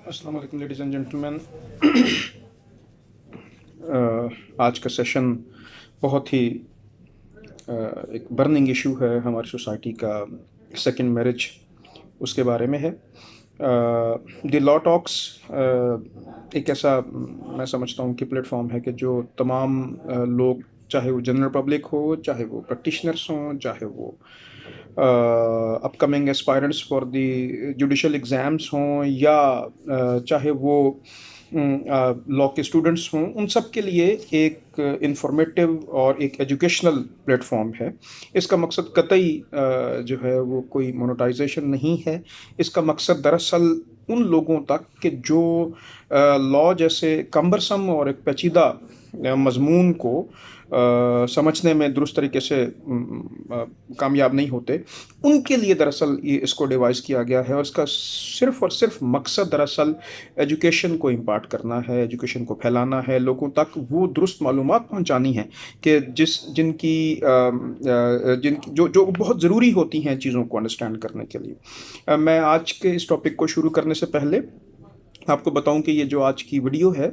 अस्सलाम वालेकुम ladies and gentleman. आज का सेशन बहुत ही एक बर्निंग इशू है हमारी सोसाइटी का, सेकंड मैरिज, उसके बारे में है। द लॉ टॉक्स एक ऐसा मैं समझता हूँ कि प्लेटफॉर्म है कि जो तमाम लोग, चाहे वो जनरल पब्लिक हो, चाहे वो प्रैक्टिशनर्स हों, चाहे वो upcoming aspirants for the judicial exams हों, या चाहे वो लॉ के स्टूडेंट्स हों, उन सब के लिए एक इंफॉर्मेटिव और एक एजुकेशनल प्लेटफॉर्म है। इसका मकसद कतई जो है वो कोई मोनेटाइजेशन नहीं है। इसका मकसद दरअसल उन लोगों तक कि जो लॉ जैसे कम्बरसम और एक पेचीदा मजमून को समझने में दुरुस्त तरीके से कामयाब नहीं होते, उनके लिए दरअसल ये इसको डिवाइस किया गया है। और इसका सिर्फ़ और सिर्फ मकसद दरअसल एजुकेशन को इम्पार्ट करना है, एजुकेशन को फैलाना है, लोगों तक वो दुरुस्त मालूमात पहुंचानी है कि जिनकी जो बहुत ज़रूरी होती हैं चीज़ों को अंडरस्टैंड करने के लिए। मैं आज के इस टॉपिक को शुरू करने से पहले आपको बताऊं कि ये जो आज की वीडियो है,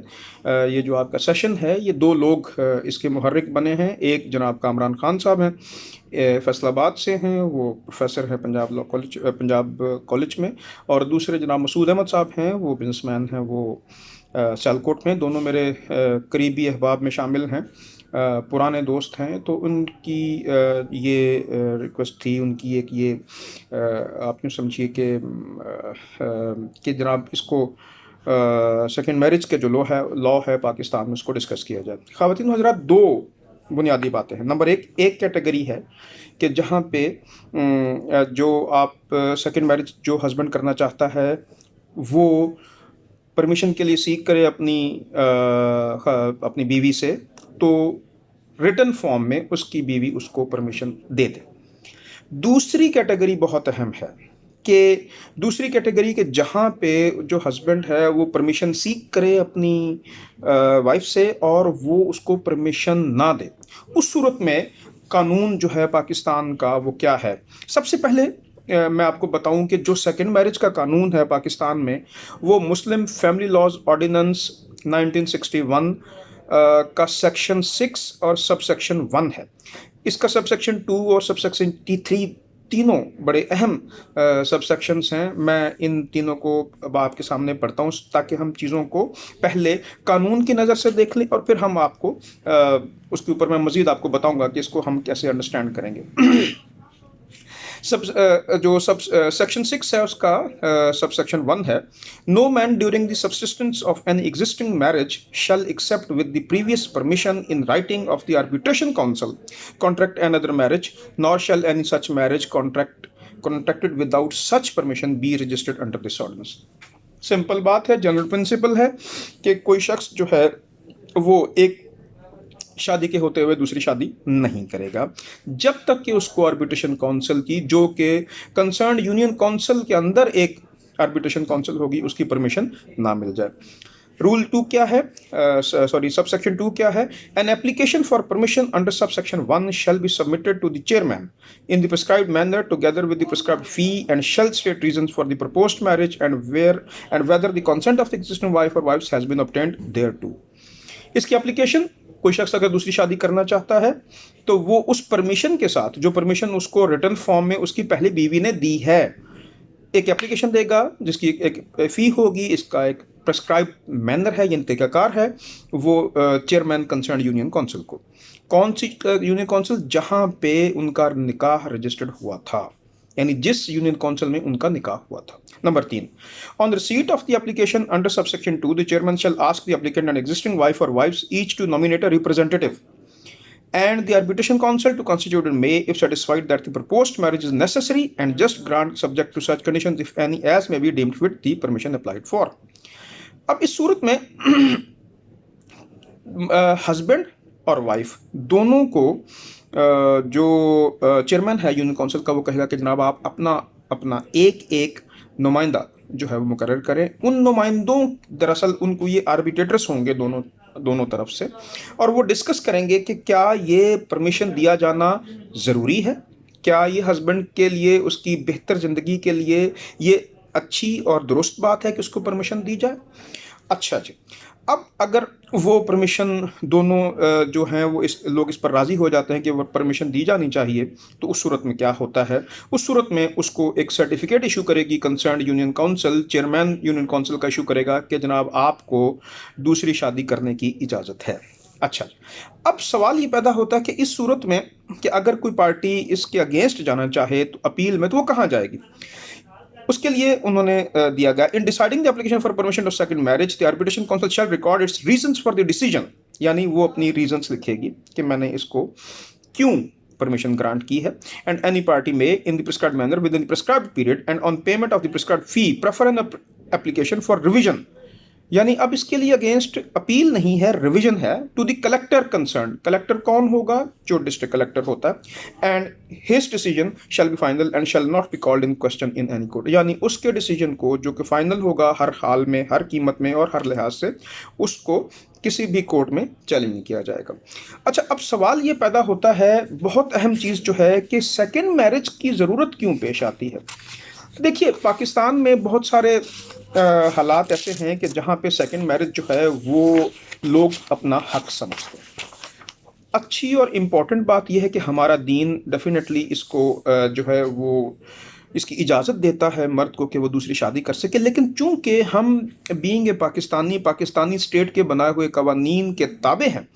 ये जो आपका सेशन है, ये दो लोग इसके मुहर्रिक बने हैं। एक जनाब कामरान खान साहब हैं, फैसलाबाद से हैं, वो प्रोफेसर हैं Punjab law college, Punjab college में। और दूसरे जनाब मसूद अहमद साहब हैं, वो बिजनेसमैन हैं, वो सियालकोट में। दोनों मेरे करीबी अहबाब में शामिल हैं, पुराने दोस्त हैं। तो उनकी ये रिक्वेस्ट थी, उनकी एक ये आप यूँ समझिए कि जनाब इसको सेकंड मैरिज के जो लॉ है पाकिस्तान में, उसको डिस्कस किया जाए। ख़वातीन हज़रात, दो बुनियादी बातें हैं। नंबर एक कैटेगरी है कि जहाँ पे जो आप सेकंड मैरिज जो हस्बैंड करना चाहता है, वो परमिशन के लिए सीख करे अपनी बीवी से, तो रिटन फॉर्म में उसकी बीवी उसको परमिशन दे दे। दूसरी कैटेगरी बहुत अहम है कि दूसरी कैटेगरी के जहाँ पे जो हस्बैंड है वो परमिशन सीख करे अपनी वाइफ से और वो उसको परमिशन ना दे। उस सूरत में कानून जो है पाकिस्तान का वो क्या है। सबसे पहले मैं आपको बताऊं कि जो सेकंड मैरिज का कानून है पाकिस्तान में, वो मुस्लिम फैमिली लॉज ऑर्डिनेंस 1961 का सेक्शन 6 और सब सेक्शन 1 है। इसका सब सेक्शन 2 और सब सेक्शन 3 तीनों बड़े अहम सब सेक्शंस हैं। मैं इन तीनों को अब आपके सामने पढ़ता हूँ ताकि हम चीज़ों को पहले कानून की नज़र से देख लें और फिर हम आपको उसके ऊपर मैं मज़ीद आपको बताऊँगा कि इसको हम कैसे अंडरस्टैंड करेंगे। जो सब सेक्शन 6 है, उसका सब सेक्शन 1 है, no man during the subsistence of an existing marriage shall except with the previous permission in writing of the arbitration council contract another marriage, nor shall any such marriage contracted without such permission be registered under this ordinance. Simple बात है, general principle है कि कोई शख्स जो है वो एक शादी के होते हुए दूसरी शादी नहीं करेगा जब तक कि उसको आर्बिट्रेशन काउंसिल की, जो कि कंसर्न यूनियन काउंसिल के अंदर एक आर्बिट्रेशन काउंसिल होगी, उसकी परमिशन ना मिल जाए। रूल 2 क्या है, सब सेक्शन 2 क्या है? An application for permission under sub section 1 shall be submitted to the chairman in the prescribed manner together with the prescribed fee and shall state reasons for the proposed marriage and whether the consent of the existing wife or wives has been obtained thereto. इसकी application, कोई शख्स अगर दूसरी शादी करना चाहता है तो वो उस परमिशन के साथ, जो परमिशन उसको रिटर्न फॉर्म में उसकी पहली बीवी ने दी है, एक एप्लीकेशन देगा जिसकी एक फ़ी होगी। इसका एक प्रेस्क्राइब मैनर है, यानी तरीकाकार है, वो चेयरमैन कंसर्न यूनियन काउंसिल को। कौन सी यूनियन काउंसिल? जहाँ पे उनका निकाह रजिस्टर्ड हुआ था, यानी जिस यूनियन काउंसिल में उनका निकाह हुआ था। Number 3, on the receipt of the application under subsection 2, the chairman shall ask the applicant and existing wife or wives each to nominate a representative and the arbitration council to constitute in May if satisfied that the proposed marriage is necessary and just grant subject to such conditions if any as may be deemed fit the permission applied for। अब इस सूरत में husband और wife दोनों को जो chairman है union council का, वो कहेगा कि जनाब आप अपना अपना एक नुमाइंदा जो है वो मुकर्रर करें। उन नुमाइंदों, दरअसल उनको ये आर्बिट्रेटर्स होंगे दोनों तरफ से, और वो डिस्कस करेंगे कि क्या ये परमिशन दिया जाना ज़रूरी है, क्या ये हस्बैंड के लिए, उसकी बेहतर ज़िंदगी के लिए ये अच्छी और दुरुस्त बात है कि उसको परमिशन दी जाए। अच्छा जी, अब अगर वो परमिशन दोनों जो हैं वो इस लोग इस पर राज़ी हो जाते हैं कि वो परमिशन दी जानी चाहिए, तो उस सूरत में क्या होता है? उस सूरत में उसको एक सर्टिफिकेट इशू करेगी concerned union council, chairman union council का इशू करेगा कि जनाब आपको दूसरी शादी करने की इजाज़त है। अच्छा, अब सवाल ये पैदा होता है कि इस सूरत में कि अगर कोई पार्टी इसके अगेंस्ट जाना चाहे तो अपील में, तो वो कहाँ जाएगी? उसके लिए उन्होंने दिया गया, in deciding the application for permission of second marriage the arbitration council shall record its reasons for the decision, यानी वो अपनी रीजंस लिखेगी कि मैंने इसको क्यों परमिशन ग्रांट की है। एंड एनी पार्टी में इन the prescribed manner with in the prescribed period and on payment of the prescribed fee prefer N application for revision, यानी अब इसके लिए अगेंस्ट अपील नहीं है, रिवीजन है to the collector concern. Collector कौन होगा? जो डिस्ट्रिक्ट कलेक्टर होता है। And his decision shall be final and shall not be called in question in any court, यानी उसके डिसीजन को जो कि फाइनल होगा हर हाल में, हर कीमत में और हर लिहाज से, उसको किसी भी कोर्ट में चैलेंज नहीं किया जाएगा। अच्छा, अब सवाल ये पैदा होता है, बहुत अहम चीज़ जो है कि सेकेंड मैरिज की ज़रूरत क्यों पेश आती है? देखिए, पाकिस्तान में बहुत सारे हालात ऐसे हैं कि जहाँ पे सेकंड मैरिज जो है वो लोग अपना हक समझते हैं। अच्छी और इम्पॉर्टेंट बात यह है कि हमारा दीन डेफिनेटली इसको जो है वो इसकी इजाज़त देता है मर्द को कि वो दूसरी शादी कर सके, लेकिन चूंकि हम बीइंग ए पाकिस्तानी स्टेट के बनाए हुए कवानीन के ताबे हैं,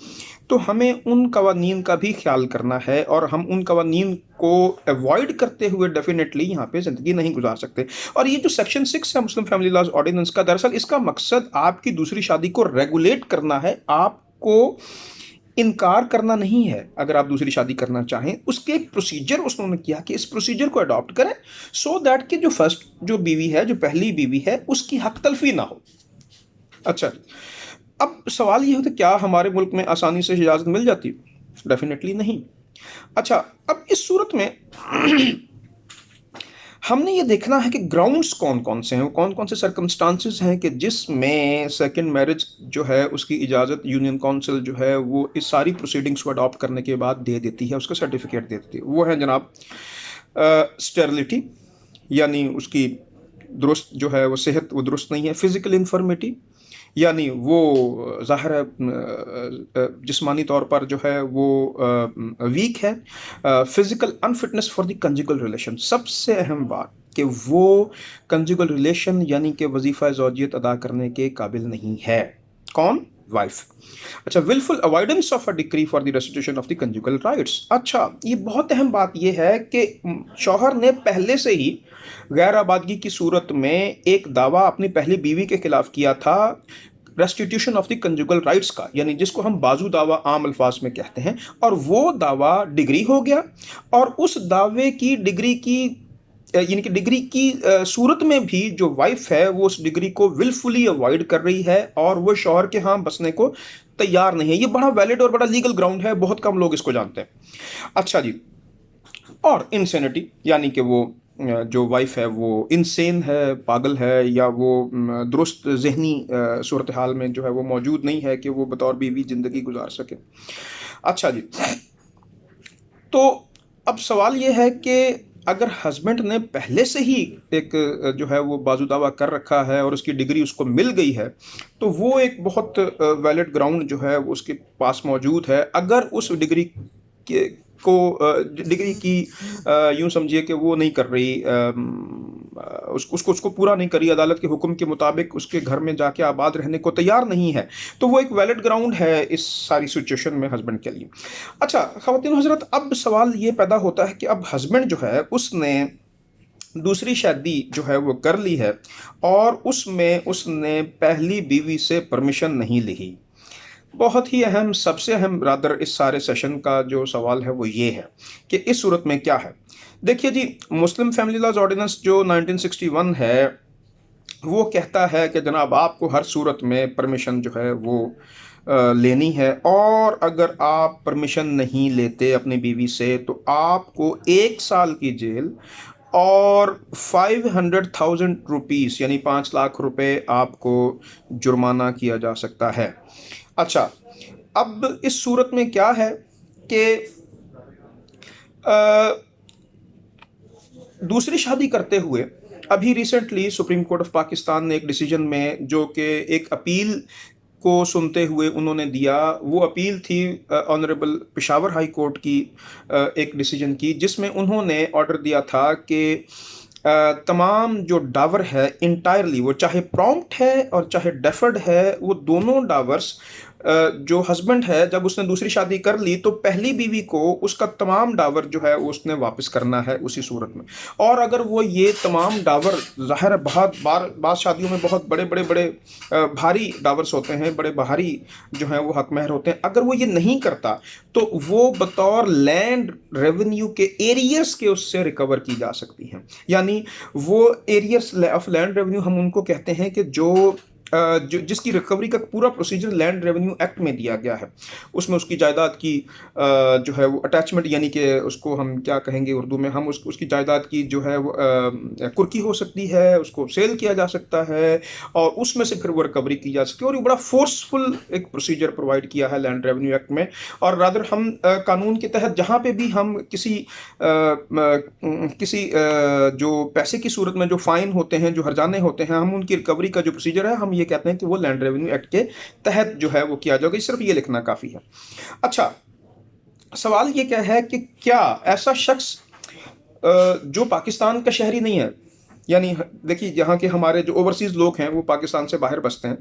तो हमें उन कवानीन का भी ख्याल करना है और हम उन कवानीन को अवॉइड करते हुए डेफिनेटली यहाँ पे ज़िंदगी नहीं गुजार सकते। और ये जो सेक्शन 6 है मुस्लिम फैमिली लॉज ऑर्डिनेंस का, दरअसल इसका मकसद आपकी दूसरी शादी को रेगुलेट करना है, आपको इनकार करना नहीं है। अगर आप दूसरी शादी करना चाहें, उसके एक प्रोसीजर उन्होंने किया कि इस प्रोसीजर को अडॉप्ट करें सो दैट कि जो फर्स्ट जो बीवी है, जो पहली बीवी है, उसकी हक तलफी ना हो। अच्छा, अब सवाल ये होता है, क्या हमारे मुल्क में आसानी से इजाज़त मिल जाती है? डेफिनेटली नहीं। अच्छा, अब इस सूरत में हमने ये देखना है कि ग्राउंड्स कौन कौन से हैं, कौन कौन से सर्कमस्टांसेस हैं कि जिसमें सेकंड मैरिज जो है उसकी इजाज़त यूनियन काउंसिल जो है वो इस सारी प्रोसीडिंग्स को अडॉप्ट करने के बाद दे देती है, उसका सर्टिफिकेट दे देती है। वो है जनाब स्टेरिलिटी, यानी उसकी दुरुस्त जो है वो सेहत वो दुरुस्त नहीं है। फिज़िकल इन्फर्मिटी, यानी वो ज़ाहिर है जिस्मानी तौर पर जो है वो वीक है। Physical unfitness for the conjugal relation, सबसे अहम बात कि वो कंजुगल रिलेशन यानी कि वजीफ़ा ज़ौजियत अदा करने के काबिल नहीं है। कौन? वाइफ। अच्छा, wilful avoidance of a decree for the restitution of the conjugal rights. अच्छा, ये बहुत अहम बात ये है कि शौहर ने पहले से ही गैर आबादगी की सूरत में एक दावा अपनी पहली बीवी के खिलाफ किया था restitution of the conjugal rights का, यानी जिसको हम बाजू दावा आम अल्फाज में कहते हैं, और वो दावा डिग्री हो गया। और उस दावे की डिग्री की यानी कि डिग्री की सूरत में भी जो वाइफ है वो उस डिग्री को विलफुली अवॉइड कर रही है और वो शौहर के यहाँ बसने को तैयार नहीं है। ये बड़ा वैलिड और बड़ा लीगल ग्राउंड है, बहुत कम लोग इसको जानते हैं। अच्छा जी, और इंसेनिटी, यानी कि वो जो वाइफ है वो इनसेन है, पागल है, या वो दुरुस्त जहनी सूरत हाल में जो है वो मौजूद नहीं है कि वो बतौर बीवी ज़िंदगी गुजार सके। अच्छा जी, तो अब सवाल ये है कि अगर हस्बैंड ने पहले से ही एक जो है वो बाजू दावा कर रखा है और उसकी डिग्री उसको मिल गई है, तो वो एक बहुत वैलिड ग्राउंड जो है वो उसके पास मौजूद है। अगर उस डिग्री के डिग्री की यूँ समझिए कि वो नहीं कर रही, उसको पूरा नहीं करी, अदालत के हुक्म के मुताबिक उसके घर में जाके आबाद रहने को तैयार नहीं है, तो वो एक वैलिड ग्राउंड है इस सारी सिचुएशन में हस्बैंड के लिए। अच्छा ख़वातीन हज़रात, अब सवाल ये पैदा होता है कि अब हस्बैंड जो है उसने दूसरी शादी जो है वो कर ली है और उसमें उसने पहली बीवी से परमिशन नहीं ली। बहुत ही अहम, सबसे अहम रादर इस सारे सेशन का जो सवाल है वो ये है कि इस सूरत में क्या है। देखिए जी, मुस्लिम फैमिली लॉज ऑर्डिनेंस जो 1961 है वो कहता है कि जनाब आपको हर सूरत में परमिशन जो है वो लेनी है, और अगर आप परमिशन नहीं लेते अपनी बीवी से तो आपको 1 साल की जेल और 500,000 रुपीस यानी 5 लाख रुपए आपको जुर्माना किया जा सकता है। अच्छा, अब इस सूरत में क्या है कि दूसरी शादी करते हुए अभी recently supreme court of Pakistan ने एक डिसीजन में, जो कि एक अपील को सुनते हुए उन्होंने दिया, वो अपील थी ऑनरेबल पेशावर हाई कोर्ट की एक डिसीजन की, जिसमें उन्होंने ऑर्डर दिया था कि तमाम जो डावर है इंटायरली, वो चाहे प्रॉम्प्ट है और चाहे डेफर्ड है, वो दोनों डावर्स जो हस्बैंड है जब उसने दूसरी शादी कर ली तो पहली बीवी को उसका तमाम डावर जो है वो उसने वापस करना है उसी सूरत में। और अगर वो ये तमाम डावर, ज़ाहिर है बहुत बार शादियों में बहुत बड़े बड़े बड़े भारी डावर्स होते हैं, बड़े भारी जो हैं वो हक महर होते हैं, अगर वो ये नहीं करता तो वो बतौर लैंड रेवेन्यू के एरियर्स के उससे रिकवर की जा सकती हैं। यानी वो एरियर्स ऑफ लैंड रेवेन्यू हम उनको कहते हैं कि जो जिसकी रिकवरी का पूरा प्रोसीजर लैंड रेवेन्यू एक्ट में दिया गया है। उसमें उसकी जायदाद की जो है वो अटैचमेंट, यानी कि उसको हम क्या कहेंगे उर्दू में, हम उसकी जायदाद की जो है वो कुर्की हो सकती है, उसको सेल किया जा सकता है और उसमें से फिर वो रिकवरी की जा सकती है। और ये बड़ा फोर्सफुल एक प्रोसीजर प्रोवाइड किया है लैंड रेवेन्यू एक्ट में। और रादर हम कानून के तहत जहाँ पे भी हम किसी जो पैसे की सूरत में जो फाइन होते हैं, जो हर्जाने होते हैं, हम उनकी रिकवरी का जो प्रोसीजर है हम ये कहते हैं कि वो लैंड रेवेन्यू एक्ट के तहत जो है वो किया जाएगा। सिर्फ ये लिखना काफ़ी है। अच्छा, सवाल ये क्या है कि क्या ऐसा शख्स जो पाकिस्तान का शहरी नहीं है, यानी देखिए यहाँ के हमारे जो ओवरसीज़ लोग हैं वो पाकिस्तान से बाहर बसते हैं,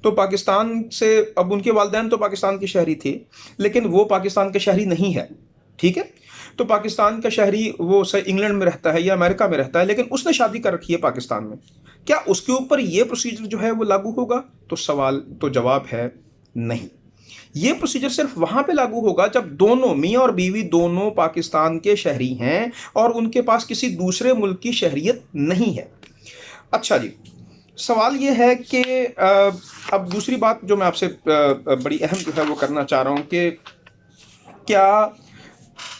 तो पाकिस्तान से अब उनके वालिदैन तो पाकिस्तान के शहरी थे, लेकिन वो पाकिस्तान के शहरी नहीं है, ठीक है। तो पाकिस्तान का शहरी वो से इंग्लैंड में रहता है या अमेरिका में रहता है, लेकिन उसने शादी कर रखी है पाकिस्तान में, क्या उसके ऊपर ये प्रोसीजर जो है वो लागू होगा? तो जवाब है नहीं। ये प्रोसीजर सिर्फ वहां पे लागू होगा जब दोनों मियां और बीवी दोनों पाकिस्तान के शहरी हैं और उनके पास किसी दूसरे मुल्क की शहरियत नहीं है। अच्छा जी, सवाल ये है कि अब दूसरी बात जो मैं आपसे बड़ी अहम जो है वो करना चाह रहा हूं कि क्या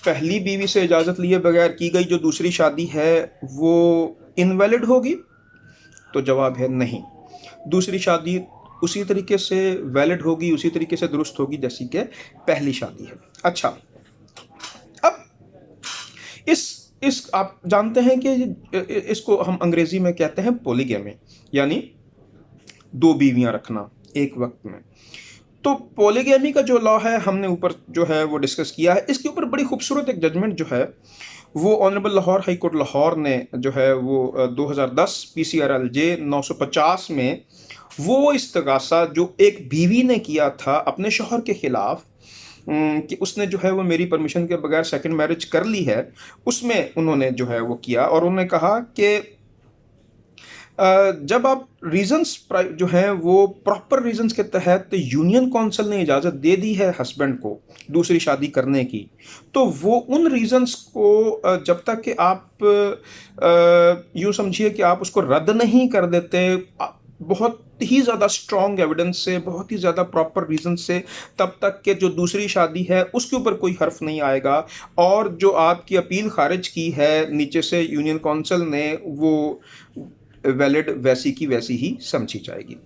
पहली बीवी से इजाज़त लिए बगैर की गई जो दूसरी शादी है वो इनवैलिड होगी? तो जवाब है नहीं। दूसरी शादी उसी तरीके से वैलिड होगी, उसी तरीके से दुरुस्त होगी जैसी कि पहली शादी है। अच्छा, अब इस आप जानते हैं कि इसको हम अंग्रेजी में कहते हैं पॉलीगैमी, यानी दो बीवियां रखना एक वक्त में। तो पॉलीगैमी का जो लॉ है हमने ऊपर जो है वो डिस्कस किया है। इसके ऊपर बड़ी खूबसूरत एक जजमेंट जो है वो honourable Lahore high court Lahore ने जो है वो 2010 PCRLJ 950 में वो इस्तगासा जो एक बीवी ने किया था अपने शौहर के खिलाफ कि उसने जो है वो मेरी परमिशन के बगैर सेकंड मैरिज कर ली है, उसमें उन्होंने जो है वो किया और उन्होंने कहा कि जब आप रीजंस जो हैं वो प्रॉपर रीजंस के तहत यूनियन काउंसिल ने इजाज़त दे दी है हस्बैंड को दूसरी शादी करने की, तो वो उन रीजंस को जब तक कि आप यूँ समझिए कि आप उसको रद्द नहीं कर देते बहुत ही ज़्यादा स्ट्रॉन्ग एविडेंस से, बहुत ही ज़्यादा प्रॉपर रीज़न से, तब तक के जो दूसरी शादी है उसके ऊपर कोई हर्फ नहीं आएगा और जो आपकी अपील खारिज की है नीचे से यूनियन काउंसिल ने वो वैलिड वैसी की वैसी ही समझी जाएगी।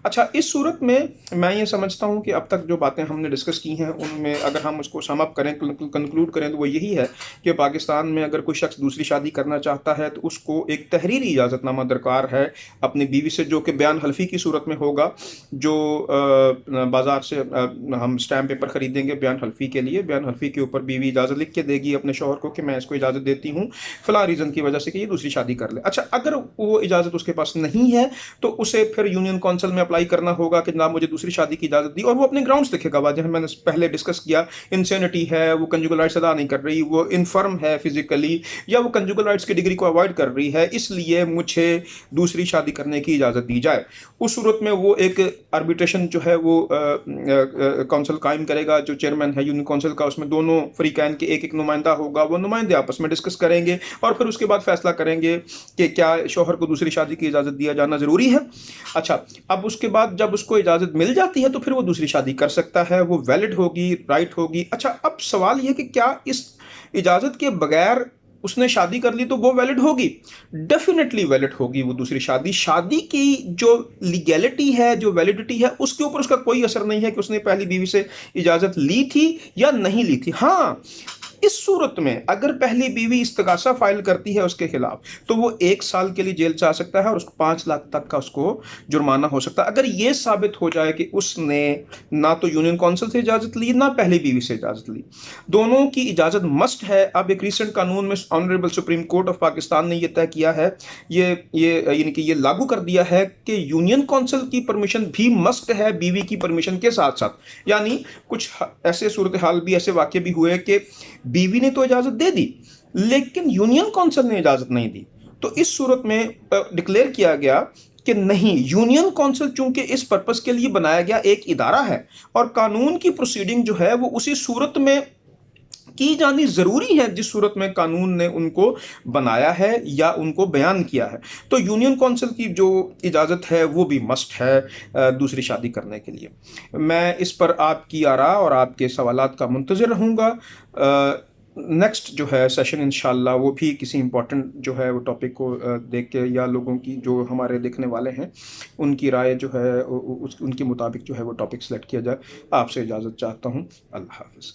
अच्छा, इस सूरत में मैं ये समझता हूँ कि अब तक जो बातें हमने डिस्कस की हैं उनमें अगर हम उसको सम अप करें, कंक्लूड करें, तो वो यही है कि पाकिस्तान में अगर कोई शख्स दूसरी शादी करना चाहता है तो उसको एक तहरीरी इजाज़तनामा दरकार है अपनी बीवी से, जो कि बयान हल्फी की सूरत में होगा। जो बाज़ार से हम स्टैम्प पेपर ख़रीदेंगे बयान हल्फी के लिए, बयान हल्फी के ऊपर बीवी इजाज़त लिख के देगी अपने शौहर को कि मैं इसको इजाज़त देती हूँ फ़लाँ रीज़न की वजह से कि ये दूसरी शादी कर ले। अच्छा, अगर वो इजाज़त उसके पास नहीं है तो उसे फिर यूनियन काउंसिल में अप्लाई करना होगा कि जनाब मुझे दूसरी शादी की इजाज़त दी, और वो अपने ग्राउंड्स लिखेगा, जैसे मैंने पहले डिस्कस किया, इंसेनिटी है, वो कंजुगल राइट्स अदा नहीं कर रही, वो इनफर्म है फिजिकली, या वो कंजुगल राइट्स की डिग्री को अवॉइड कर रही है, इसलिए मुझे दूसरी शादी करने की इजाज़त दी जाए। उस सूरत में वो एक आर्बिट्रेशन जो है वो काउंसिल कायम करेगा, जो चेयरमैन है यूनियन काउंसिल का, उसमें दोनों फ्रीकैन के एक एक नुमाइंदा होगा, वो नुमाइंदे आपस में डिस्कस करेंगे और फिर उसके बाद फैसला करेंगे कि क्या शौहर को दूसरी शादी की इजाज़त दिया जाना ज़रूरी है। अच्छा, अब उसके बाद जब उसको इजाज़त मिल जाती है तो फिर वो दूसरी शादी कर सकता है, वो वैलिड होगी, राइट होगी। अच्छा, अब सवाल यह कि क्या इस इजाज़त के बगैर उसने शादी कर ली तो वो वैलिड होगी? डेफिनेटली वैलिड होगी वो दूसरी शादी। शादी की जो लीगैलिटी है, जो वैलिडिटी है, उसके ऊपर उसका कोई असर नहीं है कि उसने पहली बीवी से इजाज़त ली थी या नहीं ली थी। हाँ, इस सूरत में अगर पहली बीवी इस्तगासा फाइल करती है उसके खिलाफ, तो वो 1 साल के लिए जेल जा सकता है और उसको 5 लाख तक का उसको जुर्माना हो सकता है, अगर ये साबित हो जाए कि उसने ना तो यूनियन काउंसिल से इजाज़त ली, ना पहली बीवी से इजाज़त ली। दोनों की इजाज़त मस्ट है। अब एक रिसेंट कानून में honourable supreme court of Pakistan ने ये तय किया है, ये यानी कि ये लागू कर दिया है कि यूनियन काउंसिल की परमिशन भी मस्ट है बीवी की परमिशन के साथ साथ। यानी कुछ ऐसे सूरत हाल भी, ऐसे वाक्य भी हुए कि बीवी ने तो इजाज़त दे दी लेकिन यूनियन काउंसिल ने इजाज़त नहीं दी। तो इस सूरत में डिक्लेयर किया गया कि नहीं, यूनियन काउंसिल चूंकि इस पर्पस के लिए बनाया गया एक इदारा है और कानून की प्रोसीडिंग जो है वो उसी सूरत में की जानी जरूरी है जिस सूरत में कानून ने उनको बनाया है या उनको बयान किया है। तो यूनियन काउंसिल की जो इजाज़त है वो भी मस्ट है दूसरी शादी करने के लिए। मैं इस पर आपकी आरा और आपके सवालात का मुंतज़िर रहूँगा। नेक्स्ट जो है सेशन इंशाल्लाह वो भी किसी इम्पोर्टेंट जो है वो टॉपिक को देख के, या लोगों की जो हमारे देखने वाले हैं उनकी राय जो है उनके मुताबिक जो है वो टॉपिक सेलेक्ट किया जाए। आपसे इजाज़त चाहता हूँ। अल्लाह हाफ़िज़।